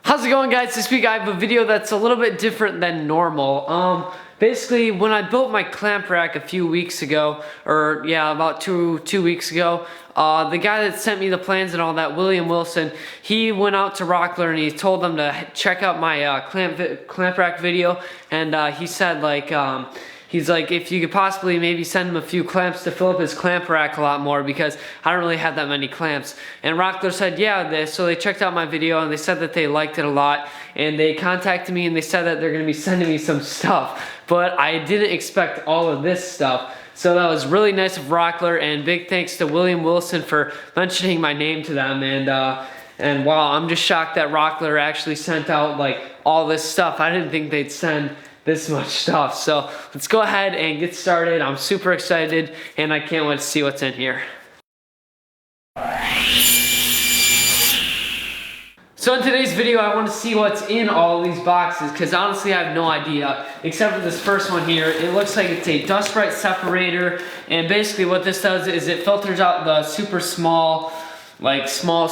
How's it going, guys? This week I have a video that's a little bit different than normal. Basically, when I built my clamp rack a few weeks ago, or yeah, about two weeks ago, the guy that sent me the plans and all that, William Wilson, he went out to Rockler and he told them to check out my clamp rack video, and he said he's like, if you could possibly maybe send him a few clamps to fill up his clamp rack a lot more, because I don't really have that many clamps. And Rockler said, yeah, so they checked out my video and they said that they liked it a lot, and they contacted me and they said that they're going to be sending me some stuff. But I didn't expect all of this stuff. So that was really nice of Rockler, and big thanks to William Wilson for mentioning my name to them. And wow, I'm just shocked that Rockler actually sent out like all this stuff. I didn't think they'd send this much stuff. So let's go ahead and get started. I'm super excited and I can't wait to see what's in here. So in today's video, I want to see what's in all these boxes, because honestly I have no idea, except for this first one here. It looks like it's a dust right separator, and basically what this does is it filters out the super small, really small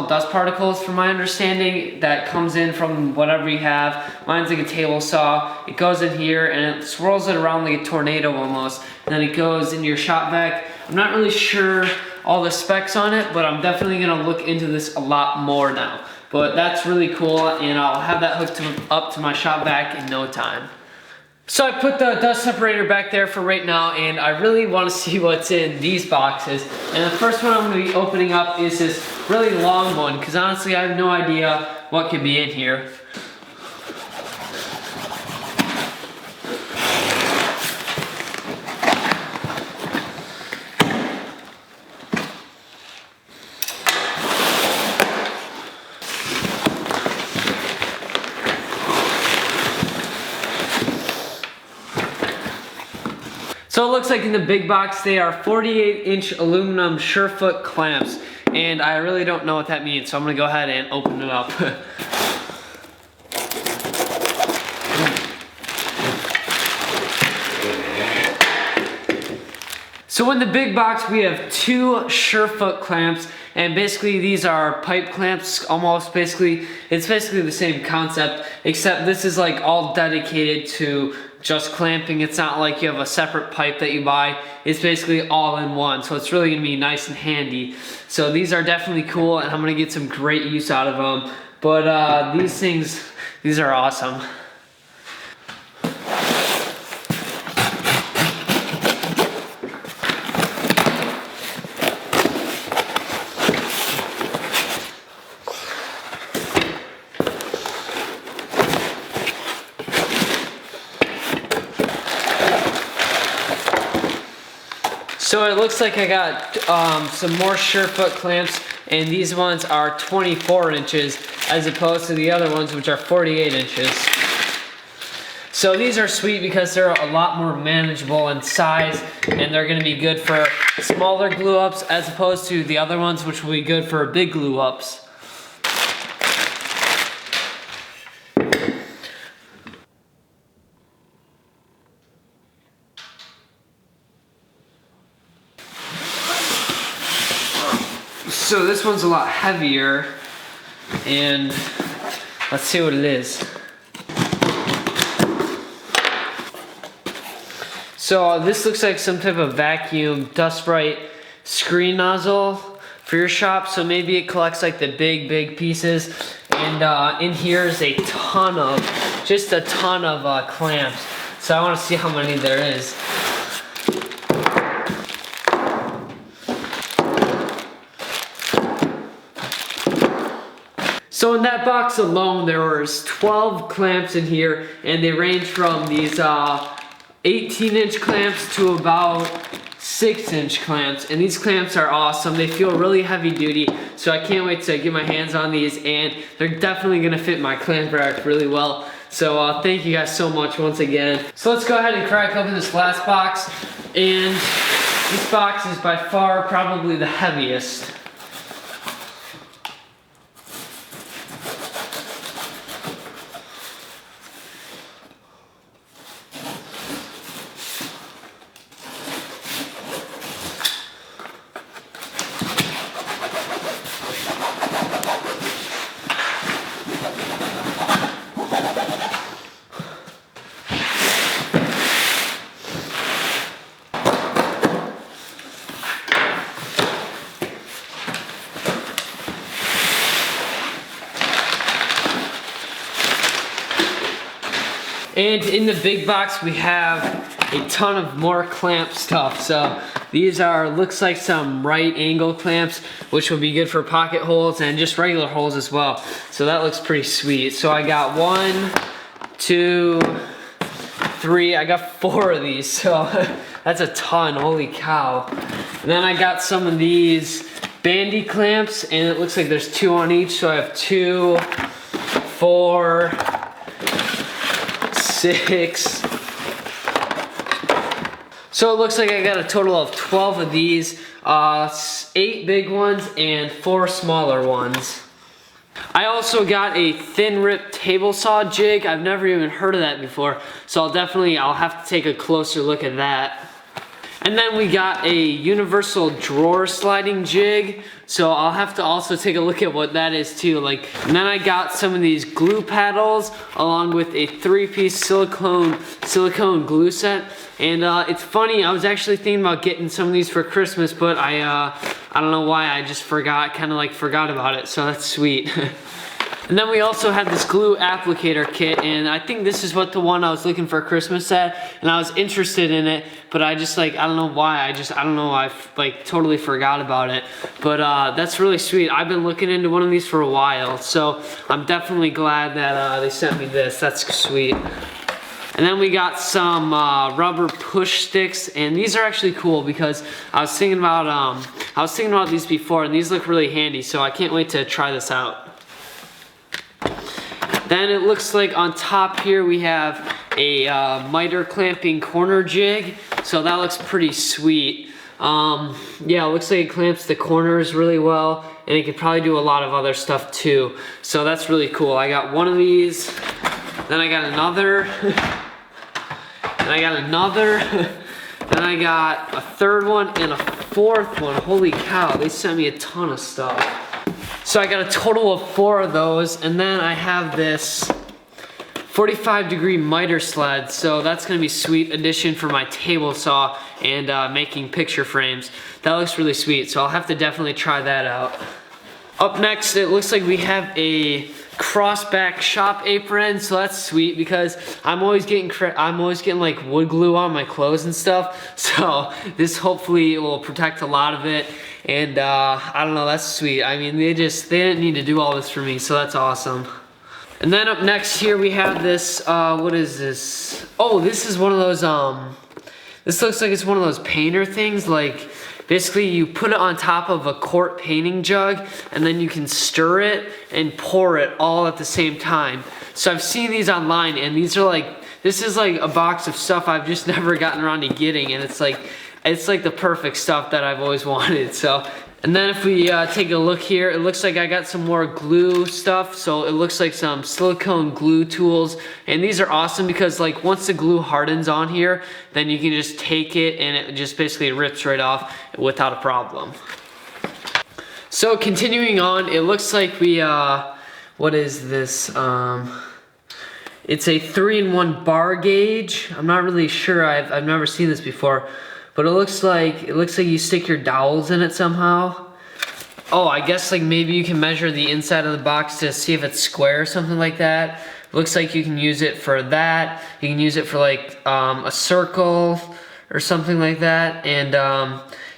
dust particles, from my understanding, that comes in from whatever you have. Mine's like a table saw. It goes in here and it swirls it around like a tornado almost, and then it goes into your shop vac. I'm not really sure all the specs on it, but I'm definitely gonna look into this a lot more now. But that's really cool, and I'll have that hooked up to my shop vac in no time. So I put the dust separator back there for right now, and I really want to see what's in these boxes. And the first one I'm going to be opening up is this really long one, because honestly I have no idea what could be in here. So it looks like in the big box they are 48-inch aluminum Surefoot clamps, and I really don't know what that means, so I'm gonna go ahead and open it up. So in the big box we have two Surefoot clamps, and basically these are pipe clamps almost. It's basically the same concept, except this is like all dedicated to just clamping. It's not like you have a separate pipe that you buy. It's basically all in one, so it's really gonna be nice and handy. So these are definitely cool, and I'm gonna get some great use out of them. But these are awesome. So it looks like I got some more Surefoot clamps, and these ones are 24 inches as opposed to the other ones, which are 48 inches. So these are sweet because they're a lot more manageable in size, and they're gonna be good for smaller glue ups as opposed to the other ones, which will be good for big glue ups. So this one's a lot heavier, and let's see what it is. So this looks like some type of vacuum dust right screen nozzle for your shop, so maybe it collects like the big pieces. And in here is just a ton of clamps, so I want to see how many there is. So in that box alone, there was 12 clamps in here, and they range from these 18-inch clamps to about 6-inch clamps. And these clamps are awesome. They feel really heavy duty, so I can't wait to get my hands on these, and they're definitely gonna fit my clamp rack really well. So thank you guys so much once again. So let's go ahead and crack open this last box, and this box is by far probably the heaviest. And in the big box, we have a ton of more clamp stuff. So these are, looks like some right angle clamps, which will be good for pocket holes and just regular holes as well. So that looks pretty sweet. So I got 1, 2, 3, I got 4 of these. So that's a ton, holy cow. And then I got some of these bandy clamps, and it looks like there's 2 on each. So I have 2, 4, 6. So it looks like I got a total of 12 of these, 8 big ones and 4 smaller ones. I also got a thin rip table saw jig. I've never even heard of that before, so I'll have to take a closer look at that. And then we got a universal drawer sliding jig, so I'll have to also take a look at what that is too. And then I got some of these glue paddles along with a 3-piece silicone glue set. And it's funny, I was actually thinking about getting some of these for Christmas, but I don't know why, I just forgot about it, so that's sweet. And then we also had this glue applicator kit, and I think this is what the one I was looking for Christmas at, and I was interested in it, but I just I don't know why, I don't know, I totally forgot about it. But that's really sweet. I've been looking into one of these for a while, so I'm definitely glad that they sent me this. That's sweet. And then we got some rubber push sticks, and these are actually cool because I was thinking about these before, and these look really handy, so I can't wait to try this out. Then it looks like on top here we have a miter clamping corner jig, so that looks pretty sweet. Yeah, it looks like it clamps the corners really well, and it could probably do a lot of other stuff too. So that's really cool. I got one of these, then I got another, then I got another, then I got a third one and a fourth one. Holy cow, they sent me a ton of stuff. So I got a total of 4 of those, and then I have this 45-degree miter sled, so that's gonna be a sweet addition for my table saw and making picture frames. That looks really sweet, so I'll have to definitely try that out. Up next, it looks like we have a crossback shop apron, so that's sweet because I'm always getting like wood glue on my clothes and stuff, so this hopefully will protect a lot of it. And I don't know, that's sweet. I mean, they didn't need to do all this for me, so that's awesome. And then up next here we have this, what is this? Oh, this is one of those, this looks like it's one of those painter things. Basically you put it on top of a quart painting jug, and then you can stir it and pour it all at the same time. So I've seen these online, and these are this is like a box of stuff I've just never gotten around to getting, and it's like the perfect stuff that I've always wanted. So, and then if we take a look here, it looks like I got some more glue stuff. So it looks like some silicone glue tools, and these are awesome because once the glue hardens on here, then you can just take it and it just basically rips right off without a problem. So continuing on, it looks like we what is this? It's a 3-in-1 bar gauge. I'm not really sure. I've never seen this before. But it looks like you stick your dowels in it somehow. Oh, I guess maybe you can measure the inside of the box to see if it's square or something like that. It looks like you can use it for that. You can use it for a circle or something like that. And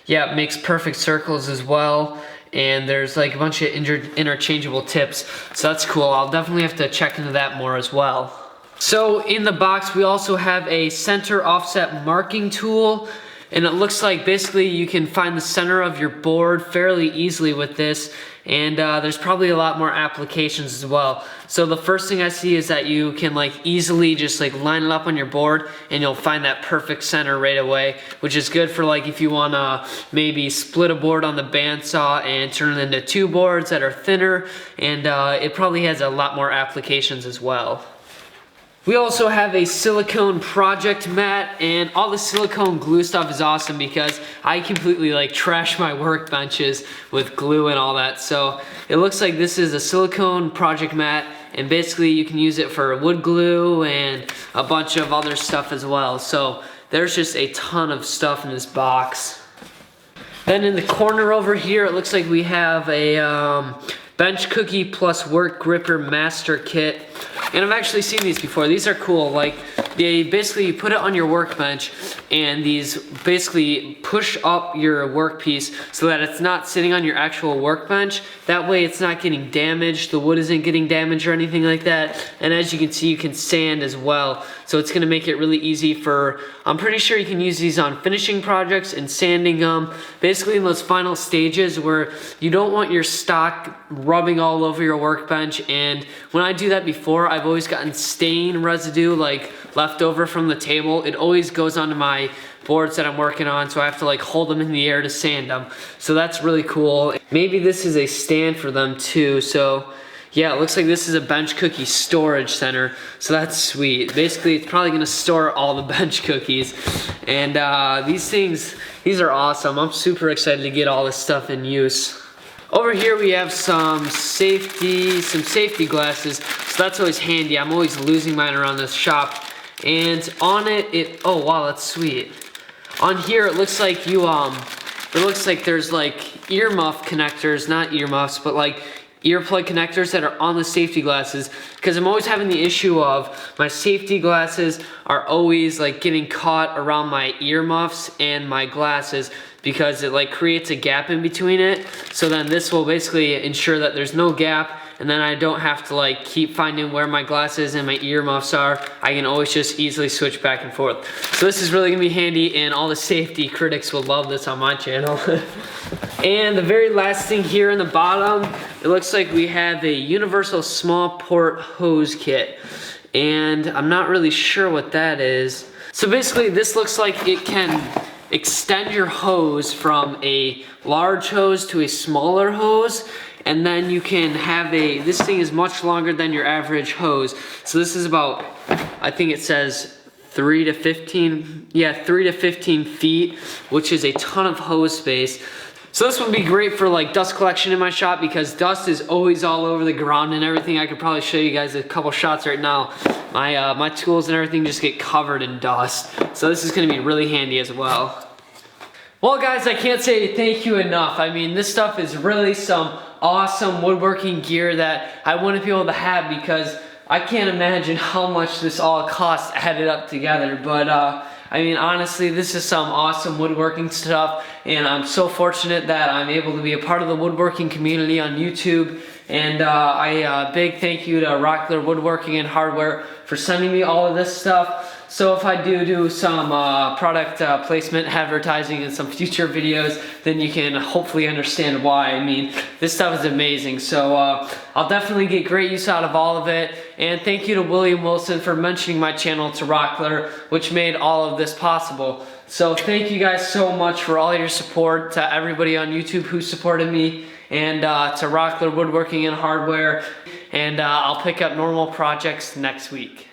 yeah, it makes perfect circles as well. And there's a bunch of interchangeable tips. So that's cool. I'll definitely have to check into that more as well. So in the box, we also have a center offset marking tool. And it looks like basically you can find the center of your board fairly easily with this, and there's probably a lot more applications as well. So the first thing I see is that you can easily just line it up on your board, and you'll find that perfect center right away, which is good for if you want to maybe split a board on the bandsaw and turn it into 2 boards that are thinner, and it probably has a lot more applications as well. We also have a silicone project mat, and all the silicone glue stuff is awesome because I completely trash my workbenches with glue and all that. So it looks like this is a silicone project mat, and basically you can use it for wood glue and a bunch of other stuff as well. So there's just a ton of stuff in this box. Then in the corner over here, it looks like we have a bench cookie plus work gripper master kit. And I've actually seen these before. These are cool. Like, they basically put it on your workbench, and these basically push up your workpiece so that it's not sitting on your actual workbench. That way it's not getting damaged, the wood isn't getting damaged or anything like that. And as you can see, you can sand as well. So it's gonna make it really easy for, I'm pretty sure you can use these on finishing projects and sanding them. Basically in those final stages where you don't want your stock rubbing all over your workbench. And when I do that before, I've always gotten stain residue, like left over from the table. It always goes onto my boards that I'm working on, so I have to like hold them in the air to sand them. So that's really cool. Maybe this is a stand for them too. So yeah, it looks like this is a bench cookie storage center. So that's sweet. Basically, it's probably gonna store all the bench cookies. And these are awesome. I'm super excited to get all this stuff in use. Over here we have some safety glasses. So that's always handy. I'm always losing mine around this shop. And on it, oh wow, that's sweet. On here it looks like there's like earmuff connectors, not earmuffs, but like earplug connectors that are on the safety glasses, because I'm always having the issue of my safety glasses are always like getting caught around my earmuffs and my glasses, because it like creates a gap in between it. So then this will basically ensure that there's no gap, and then I don't have to like keep finding where my glasses and my earmuffs are. I can always just easily switch back and forth. So this is really gonna be handy, and all the safety critics will love this on my channel. And the very last thing here in the bottom, it looks like we have a universal small port hose kit. And I'm not really sure what that is. So basically this looks like it can extend your hose from a large hose to a smaller hose, and then you can have this thing is much longer than your average hose. So this is about, I think it says 3 to 15 feet, which is a ton of hose space. So this would be great for like dust collection in my shop, because dust is always all over the ground and everything. I could probably show you guys a couple shots right now. My tools and everything just get covered in dust. So this is gonna be really handy as well. Well guys, I can't say thank you enough. I mean, this stuff is really some awesome woodworking gear that I want to be able to have, because I can't imagine how much this all costs added up together. But I mean, honestly, this is some awesome woodworking stuff, and I'm so fortunate that I'm able to be a part of the woodworking community on YouTube. And big thank you to Rockler Woodworking and Hardware for sending me all of this stuff. So if I do some product placement advertising in some future videos, then you can hopefully understand why. I mean, this stuff is amazing. So I'll definitely get great use out of all of it. And thank you to William Wilson for mentioning my channel to Rockler, which made all of this possible. So thank you guys so much for all your support, to everybody on YouTube who supported me, and to Rockler Woodworking and Hardware. And I'll pick up normal projects next week.